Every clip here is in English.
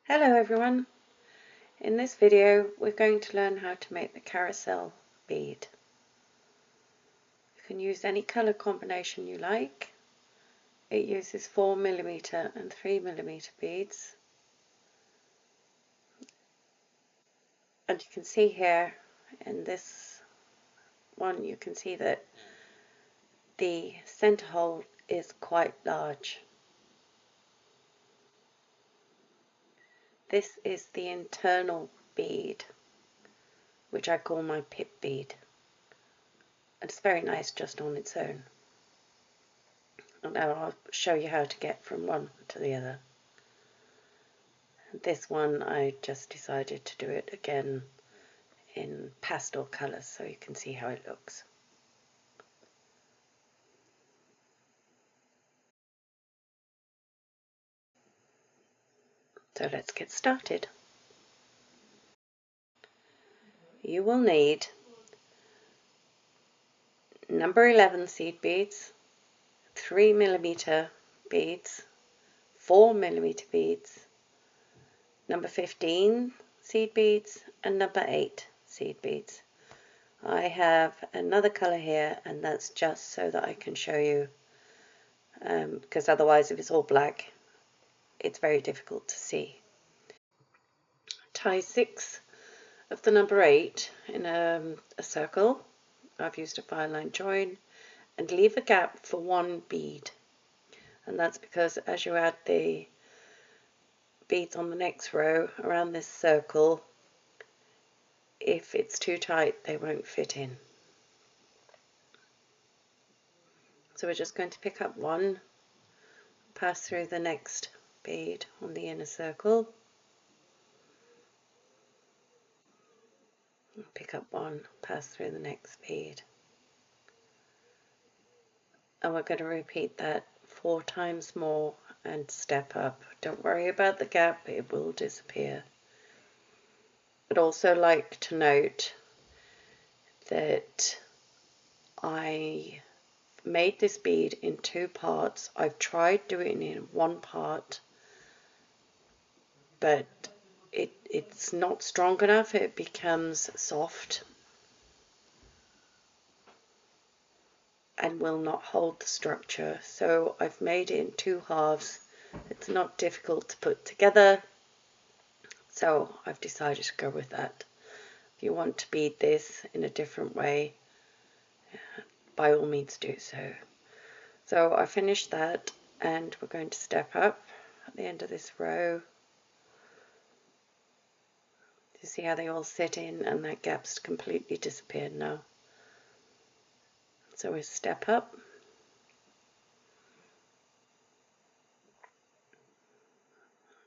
Hello everyone, in this video we're going to learn how to make the carousel bead. You can use any colour combination you like. It uses 4mm and 3mm beads, and you can see here in this one you can see that the centre hole is quite large. This is the internal bead, which I call my pip bead. It's very nice just on its own. And now I'll show you how to get from one to the other. This one I just decided to do it again in pastel colours so you can see how it looks. So let's get started. You will need number 11 seed beads, 3mm beads, 4mm beads, number 15 seed beads and number 8 seed beads. I have another colour here, and that's just so that I can show you, because otherwise if it's all black it's very difficult to see. Tie 6 of the number 8 in a circle. I've used a fine line join, and leave a gap for one bead, and that's because as you add the beads on the next row around this circle, if it's too tight they won't fit in. So we're just going to pick up one, pass through the next bead on the inner circle, pick up one, pass through the next bead, and we're going to repeat that 4 times more and step up. Don't worry about the gap, it will disappear. I'd also like to note that I made this bead in 2 parts. I've tried doing it in 1 part, but it's not strong enough. It becomes soft and will not hold the structure. So I've made it in 2 halves. It's not difficult to put together, so I've decided to go with that. If you want to bead this in a different way, by all means do so. So I finished that, and we're going to step up at the end of this row. You see how they all sit in, and that gap's completely disappeared now. So we step up,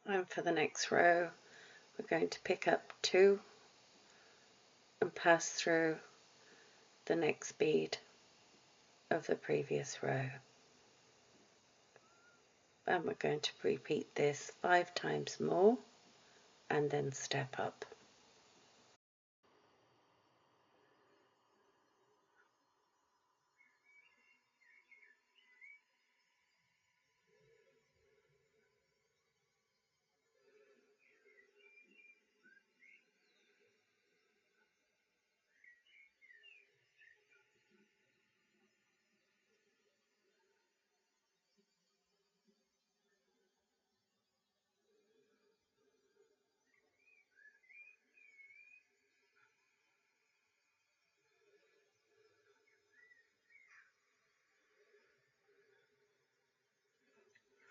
and for the next row we're going to pick up 2 and pass through the next bead of the previous row, and we're going to repeat this 5 times more and then step up.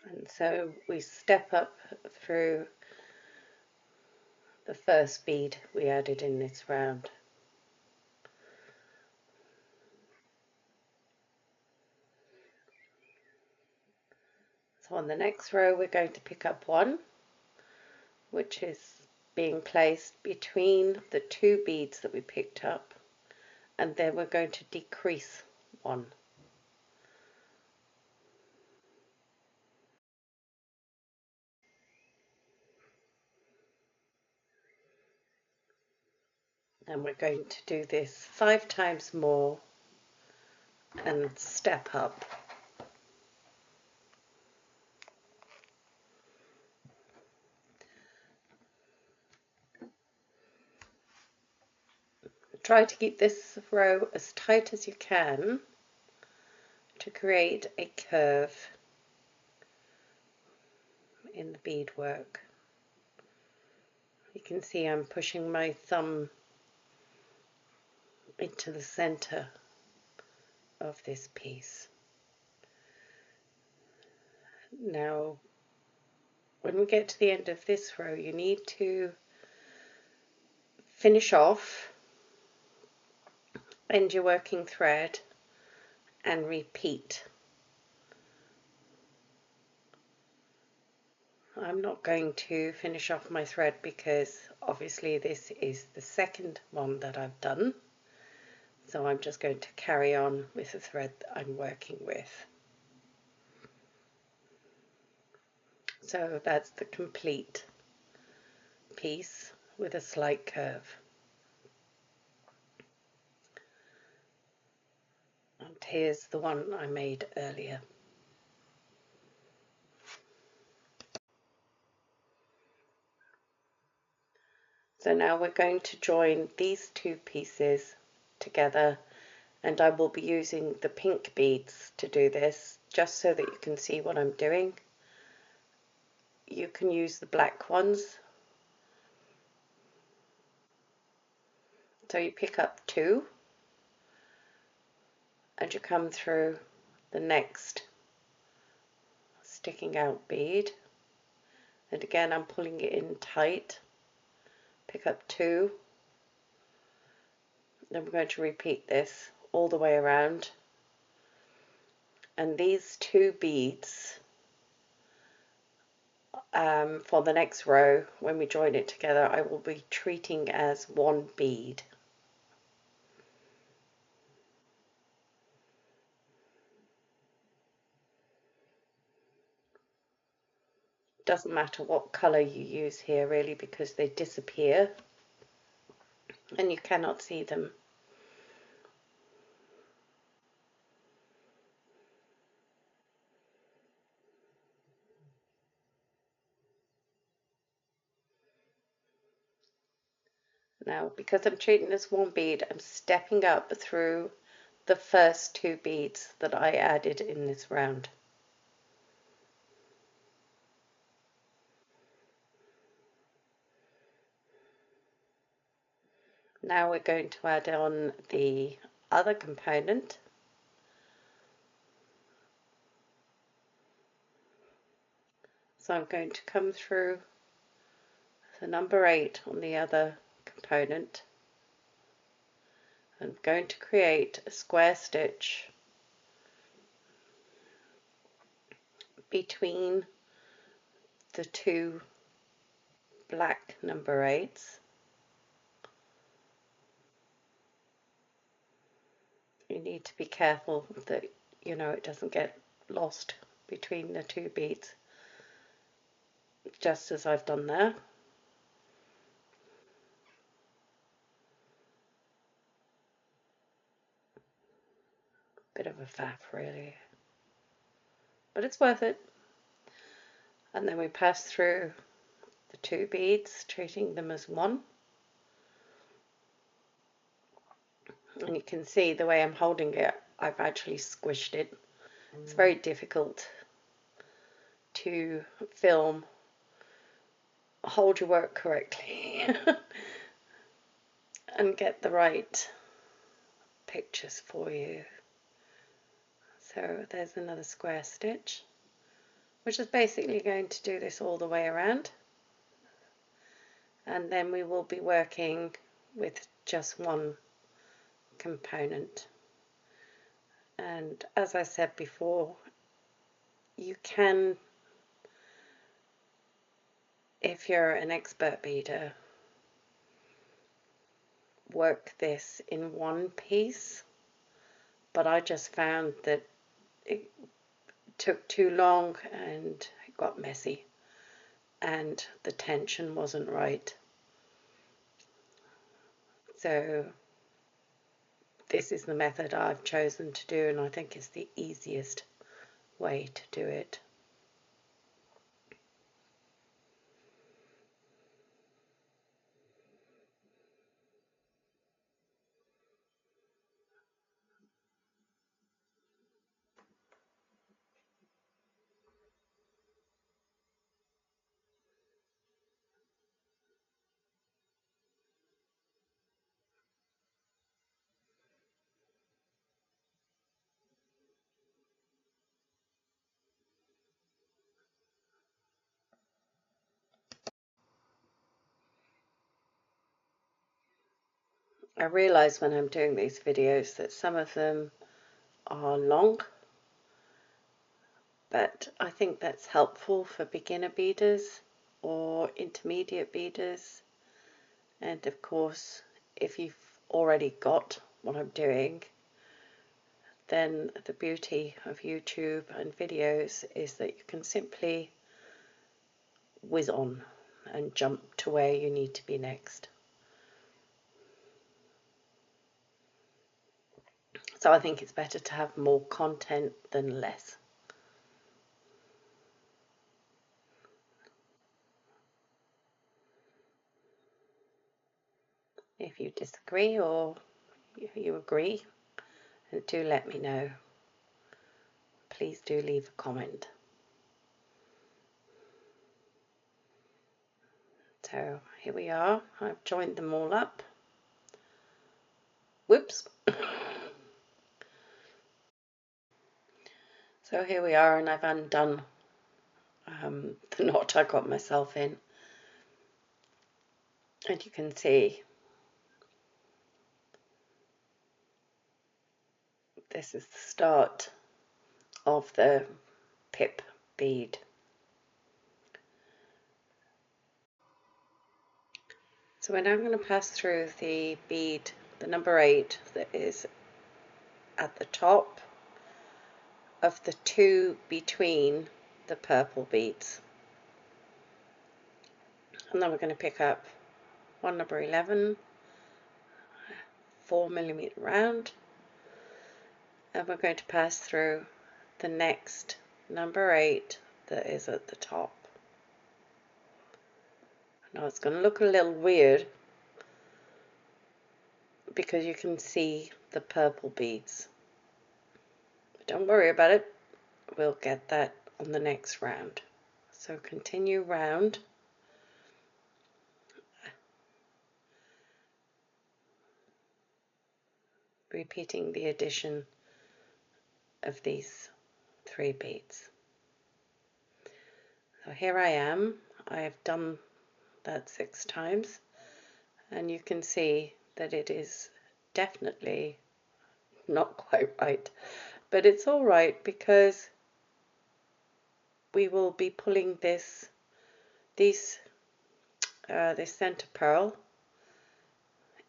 And so we step up through the first bead we added in this round. So on the next row we're going to pick up 1, which is being placed between the 2 beads that we picked up, and then we're going to decrease 1. And we're going to do this 5 times more and step up. Try to keep this row as tight as you can to create a curve in the beadwork. You can see I'm pushing my thumb into the center of this piece. Now, when we get to the end of this row, you need to finish off, end your working thread, and repeat. I'm not going to finish off my thread because obviously this is the second one that I've done. So I'm just going to carry on with the thread that I'm working with. So that's the complete piece with a slight curve. And here's the one I made earlier. So now we're going to join these two pieces together, and I will be using the pink beads to do this, just so that you can see what I'm doing. You can use the black ones. So you pick up two and you come through the next sticking out bead, and again I'm pulling it in tight. Pick up two, then we're going to repeat this all the way around, and these two beads for the next row, when we join it together, I will be treating as one bead. Doesn't matter what colour you use here really, because they disappear and you cannot see them. Now, because I'm treating this one bead, I'm stepping up through the first two beads that I added in this round. Now we're going to add on the other component. So I'm going to come through the number 8 on the other component. I'm going to create a square stitch between the two black number 8s. You need to be careful that it doesn't get lost between the two beads, just as I've done there. Bit of a faff really, but it's worth it. And then we pass through the two beads, treating them as one. And you can see the way I'm holding it, I've actually squished it. It's very difficult to film, hold your work correctly and get the right pictures for you. So there's another square stitch, which is basically going to do this all the way around. And then we will be working with just one component. And as I said before, you can, if you're an expert beader, work this in one piece, but I just found that it took too long and it got messy and the tension wasn't right. So this is the method I've chosen to do, and I think it's the easiest way to do it. I realise when I'm doing these videos that some of them are long, but I think that's helpful for beginner beaders or intermediate beaders. And of course, if you've already got what I'm doing, then the beauty of YouTube and videos is that you can simply whiz on and jump to where you need to be next. So I think it's better to have more content than less. If you disagree or you agree, do let me know. Please do leave a comment. So here we are. I've joined them all up. Whoops. So here we are, and I've undone the knot I got myself in. And you can see this is the start of the pip bead. So we're now going to pass through the bead, the number 8 that is at the top of the 2 between the purple beads. And then we're going to pick up one number 11, 4mm round, and we're going to pass through the next number 8 that is at the top. Now it's going to look a little weird because you can see the purple beads. But don't worry about it, we'll get that on the next round. So continue round, repeating the addition of these 3 beads. So here I am, I have done that 6 times, and you can see that it is definitely not quite right, but it's all right because we will be pulling this center pearl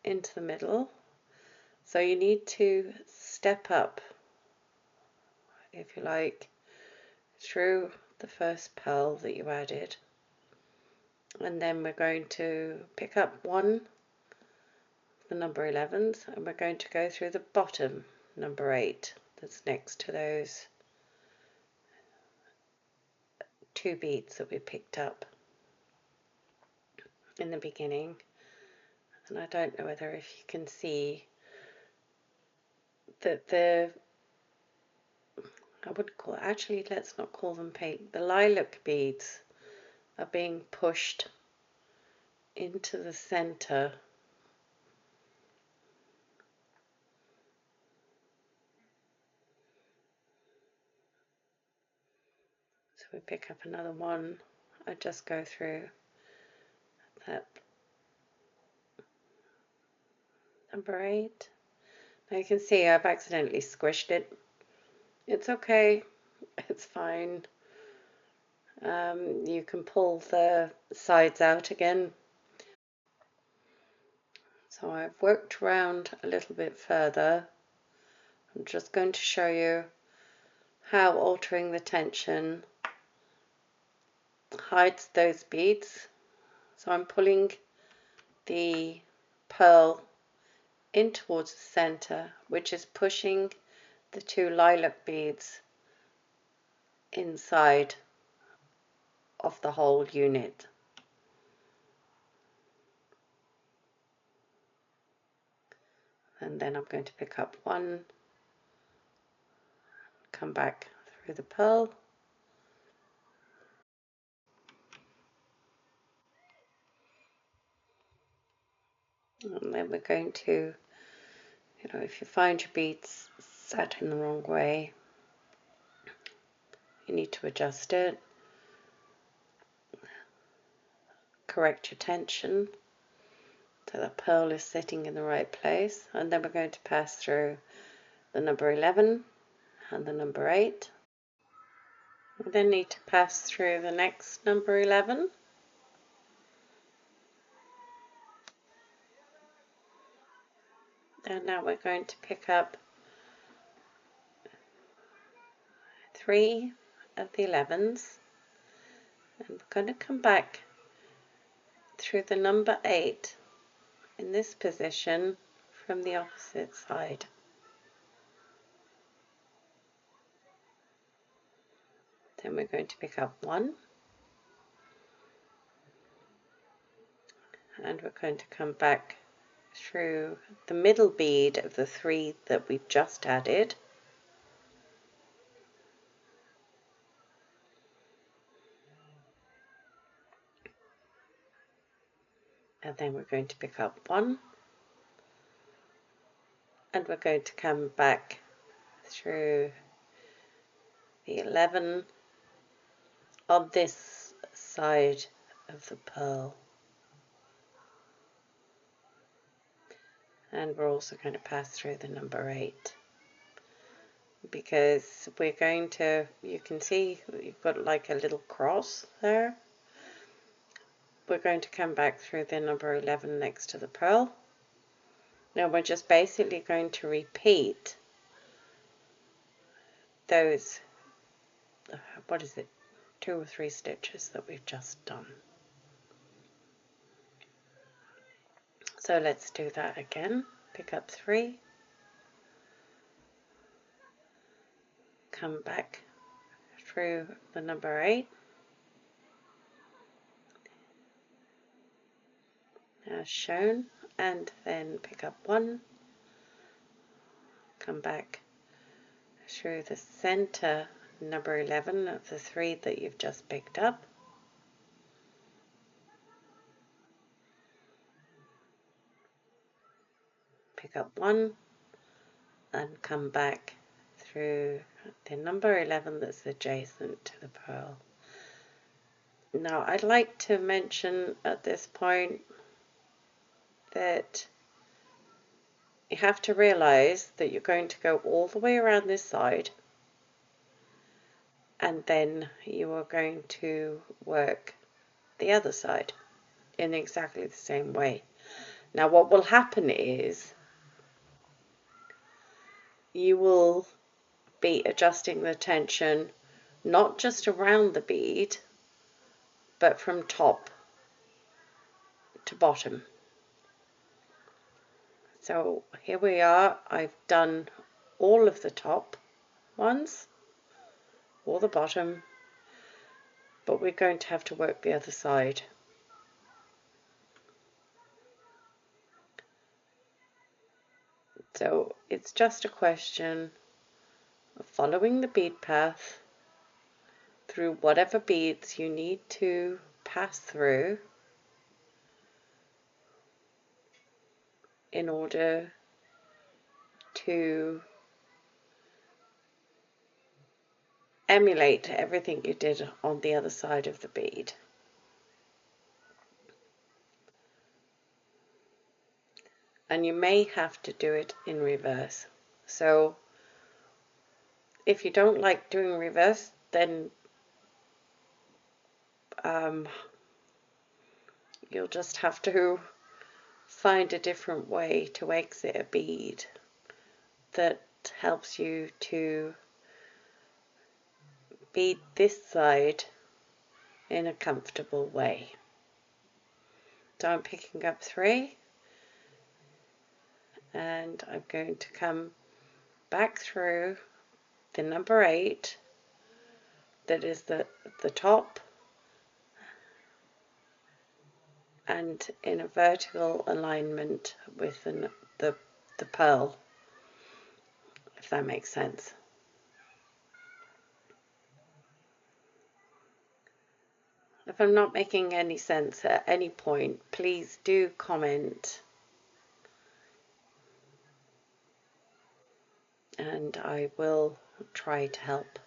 into the middle, so you need to step up, if you like, through the first pearl that you added, and then we're going to pick up the number 11s, and we're going to go through the bottom number 8 that's next to those 2 beads that we picked up in the beginning. And I don't know whether if you can see that I would call, actually let's not call them pink, the lilac beads are being pushed into the center. So we pick up another one, I just go through that number 8. Now you can see I've accidentally squished it. It's okay, it's fine. You can pull the sides out again. So I've worked around a little bit further. I'm just going to show you how altering the tension hides those beads. So I'm pulling the pearl in towards the center, which is pushing the 2 lilac beads inside of the whole unit. And then I'm going to pick up one, come back through the pearl, and then we're going to, if you find your beads sat in the wrong way, you need to adjust it, correct your tension, So the pearl is sitting in the right place, and then we're going to pass through the number 11 and the number 8. We then need to pass through the next number 11, and now we're going to pick up 3 of the 11s, and we're going to come back through the number 8 in this position from the opposite side. Then we're going to pick up 1, and we're going to come back through the middle bead of the 3 that we've just added, and then we're going to pick up 1, and we're going to come back through the 11 on this side of the pearl, and we're also going to pass through the number 8, because we're going to, you can see you've got like a little cross there. We're going to come back through the number 11 next to the pearl. Now we're just basically going to repeat those, what is it, 2 or 3 stitches that we've just done. So let's do that again. Pick up 3, come back through the number 8, as shown, and then pick up 1, come back through the center number 11 of the 3 that you've just picked up, pick up 1, and come back through the number 11 that's adjacent to the pearl. Now I'd like to mention at this point that you have to realize that you're going to go all the way around this side, and then you are going to work the other side in exactly the same way. Now what will happen is you will be adjusting the tension not just around the bead, but from top to bottom. So here we are, I've done all of the top ones, or the bottom, but we're going to have to work the other side. So it's just a question of following the bead path through whatever beads you need to pass through in order to emulate everything you did on the other side of the bead. And you may have to do it in reverse. So if you don't like doing reverse, then you'll just have to find a different way to exit a bead that helps you to bead this side in a comfortable way. So I'm picking up 3, and I'm going to come back through the number 8 that is the top, and in a vertical alignment with the pearl, if that makes sense. If I'm not making any sense at any point, please do comment, and I will try to help.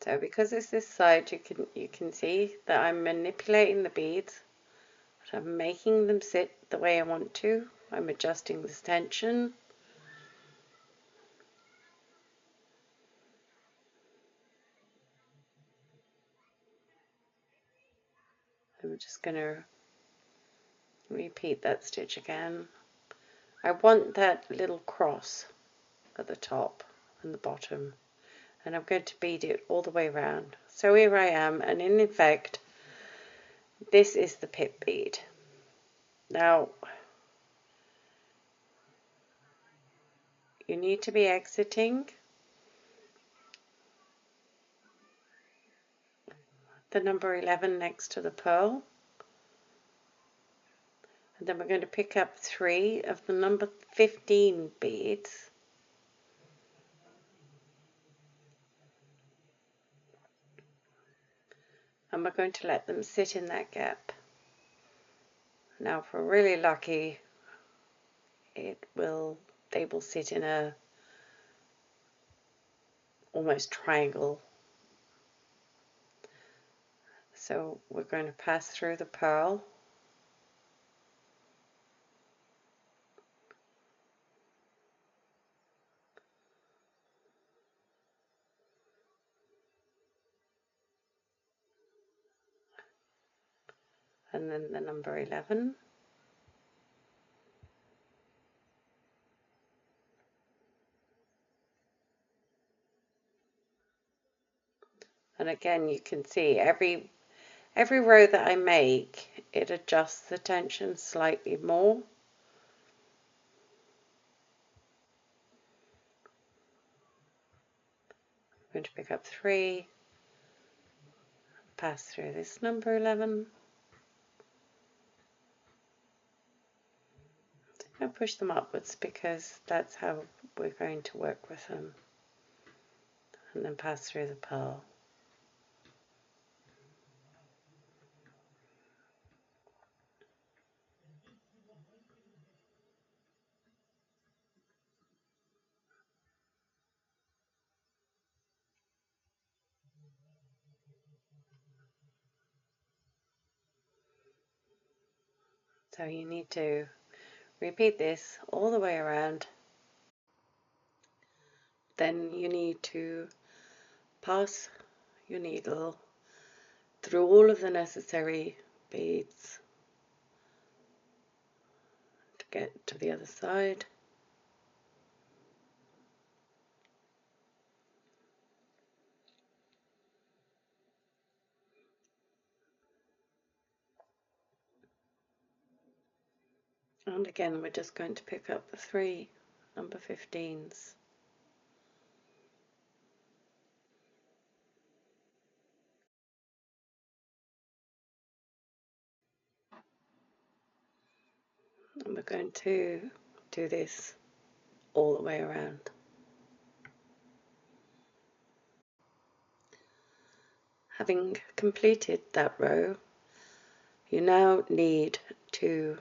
So because it's this side, you can see that I'm manipulating the beads. I'm making them sit the way I want to. I'm adjusting this tension. I'm just going to repeat that stitch again. I want that little cross at the top and the bottom, and I'm going to bead it all the way around. So here I am, and in effect this is the pip bead. Now you need to be exiting the number 11 next to the pearl, and then we're going to pick up 3 of the number 15 beads, and we're going to let them sit in that gap. Now if we're really lucky, they will sit in a almost triangle. So we're going to pass through the pearl, and then the number 11, and again you can see every row that I make, it adjusts the tension slightly more. I'm going to pick up 3, pass through this number 11, and push them upwards because that's how we're going to work with them, and then pass through the pearl. So you need to repeat this all the way around. Then you need to pass your needle through all of the necessary beads to get to the other side. And again, we're just going to pick up the 3 number 15s. And we're going to do this all the way around. Having completed that row, you now need to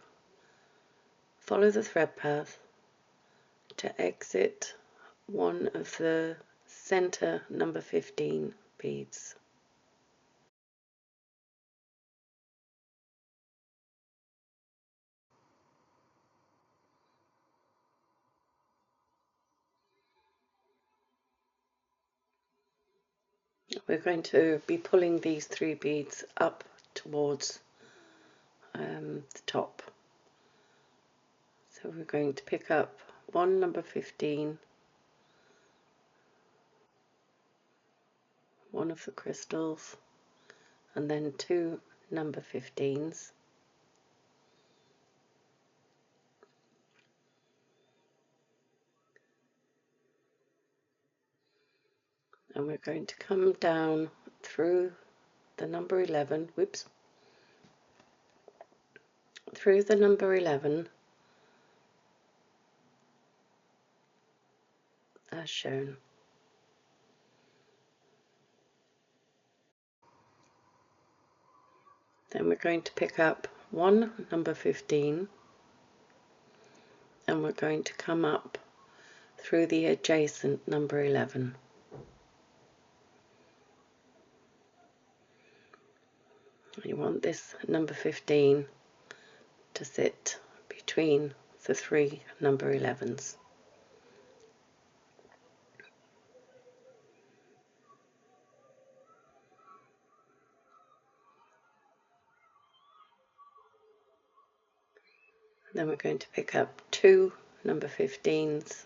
follow the thread path to exit one of the center number 15 beads. We're going to be pulling these 3 beads up towards the top. So we're going to pick up 1 number 15, one of the crystals, and then 2 number 15s. And we're going to come down through the number 11, through the number 11 as shown. Then we're going to pick up 1 number 15, and we're going to come up through the adjacent number 11. You want this number 15 to sit between the 3 number 11s. Then we're going to pick up 2 number 15s,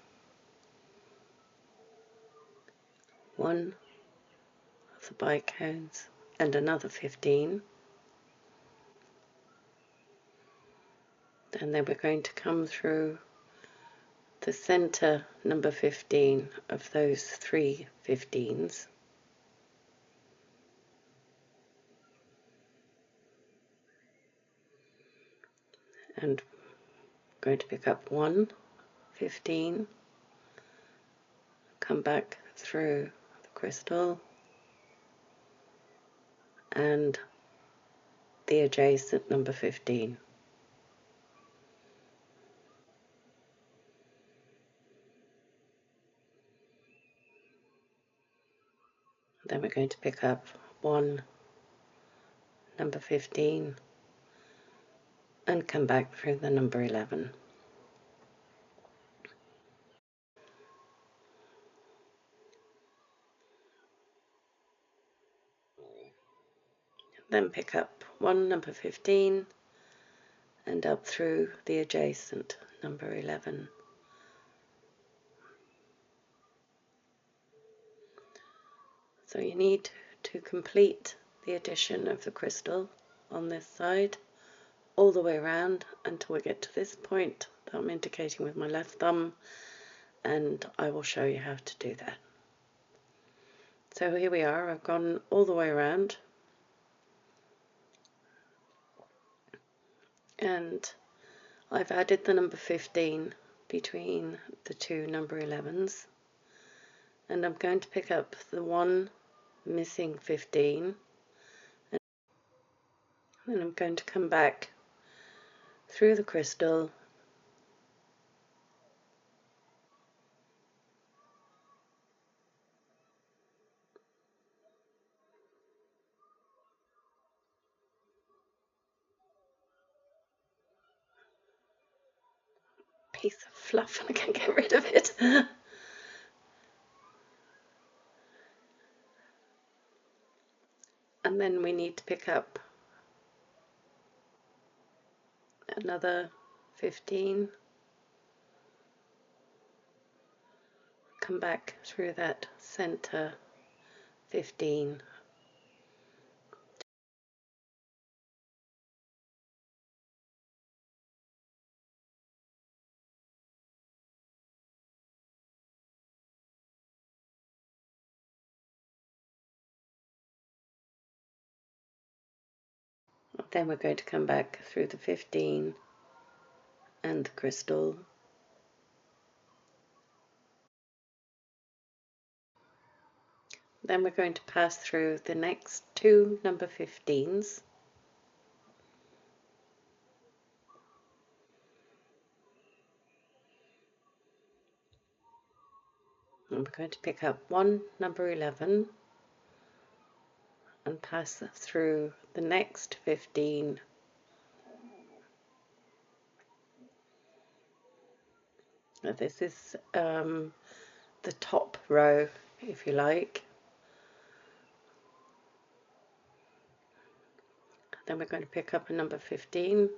1 of the bicones and another 15. And then we're going to come through the center number 15 of those 3 15s. And I'm going to pick up 1 15, come back through the crystal and the adjacent number 15. Then we're going to pick up 1 number 15 and come back through the number 11. Then pick up 1 number 15 and up through the adjacent number 11. So you need to complete the addition of the crystal on this side all the way around until we get to this point that I'm indicating with my left thumb, and I will show you how to do that. So here we are, I've gone all the way around and I've added the number 15 between the 2 number 11s, and I'm going to pick up the 1 missing 15 and then I'm going to come back through the crystal piece of fluff and I can't get rid of it. And then we need to pick up another 15, come back through that center 15, then we're going to come back through the 15 and the crystal, then we're going to pass through the next 2 number 15s, and we're going to pick up 1 number 11 and pass through the next 15 . Now this is the top row, if you like. Then we're going to pick up a number 15. I'm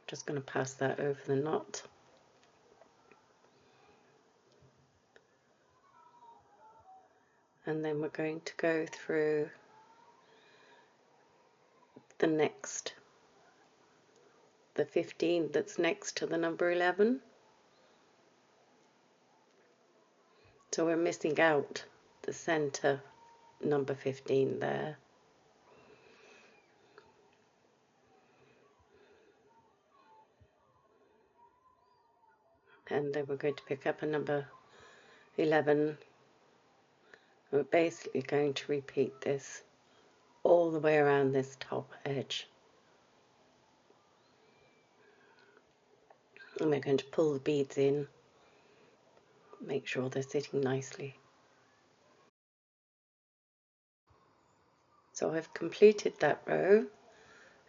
just going to pass that over the knot. And then we're going to go through the 15 that's next to the number 11. So we're missing out the center number 15 there. And then we're going to pick up a number 11. We're basically going to repeat this all the way around this top edge. And we're going to pull the beads in, make sure they're sitting nicely. So I've completed that row.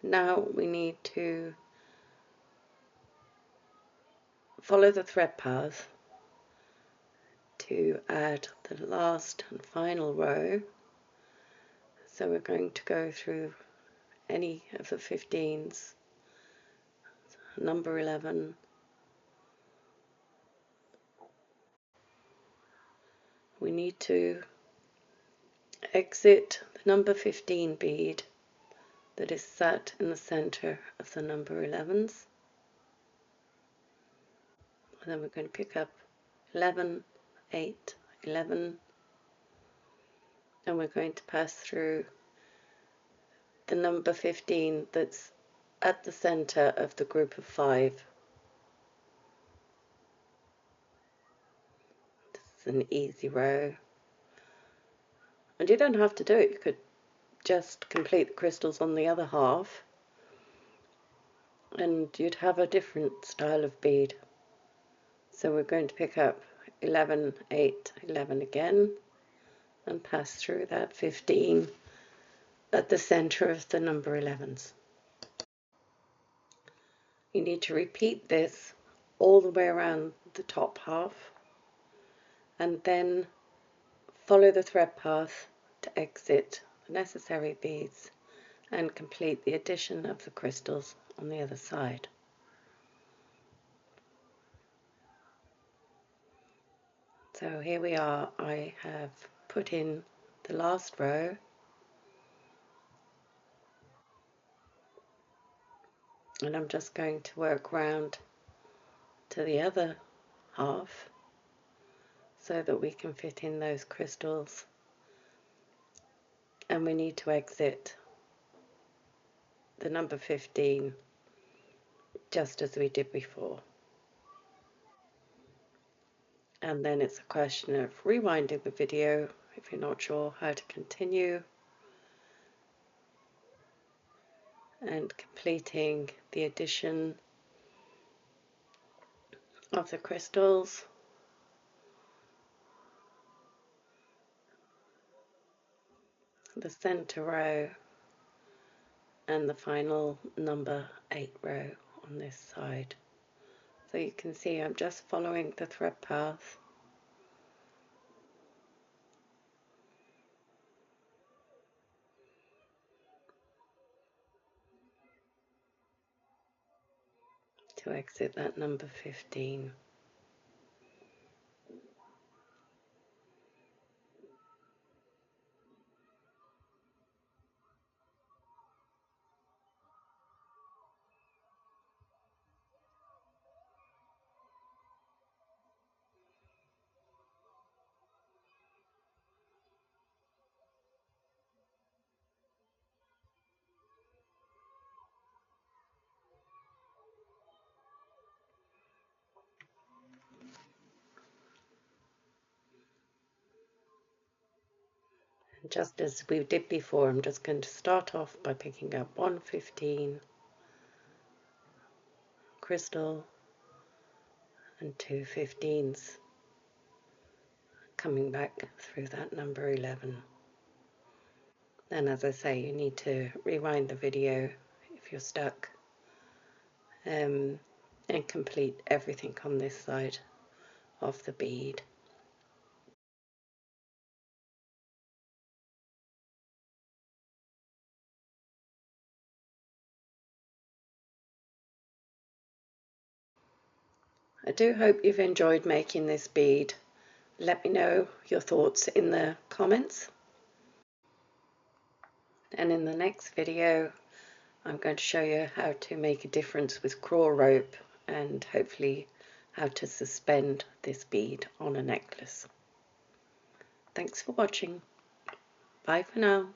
Now we need to follow the thread path to add the last and final row. So we're going to go through any of the 15s, number 11, we need to exit the number 15 bead that is sat in the center of the number 11s, and then we're going to pick up 11, 8, 11, and we're going to pass through the number 15 that's at the center of the group of 5. This is an easy row, and you don't have to do it. You could just complete the crystals on the other half and you'd have a different style of bead. So we're going to pick up 11, 8, 11 again and pass through that 15 at the center of the number 11s. You need to repeat this all the way around the top half and then follow the thread path to exit the necessary beads and complete the addition of the crystals on the other side. So here we are. I have put in the last row and I'm just going to work round to the other half so that we can fit in those crystals, and we need to exit the number 15 just as we did before. And then it's a question of rewinding the video if you're not sure how to continue and completing the addition of the crystals, the center row and the final number 8 row on this side. So you can see I'm just following the thread path to exit that number 15. And just as we did before, I'm just going to start off by picking up 115 crystal and 2 15s, coming back through that number 11. Then, as I say, you need to rewind the video if you're stuck, and complete everything on this side of the bead. I do hope you've enjoyed making this bead. Let me know your thoughts in the comments. And in the next video, I'm going to show you how to make a difference with crawl rope and hopefully how to suspend this bead on a necklace. Thanks for watching. Bye for now.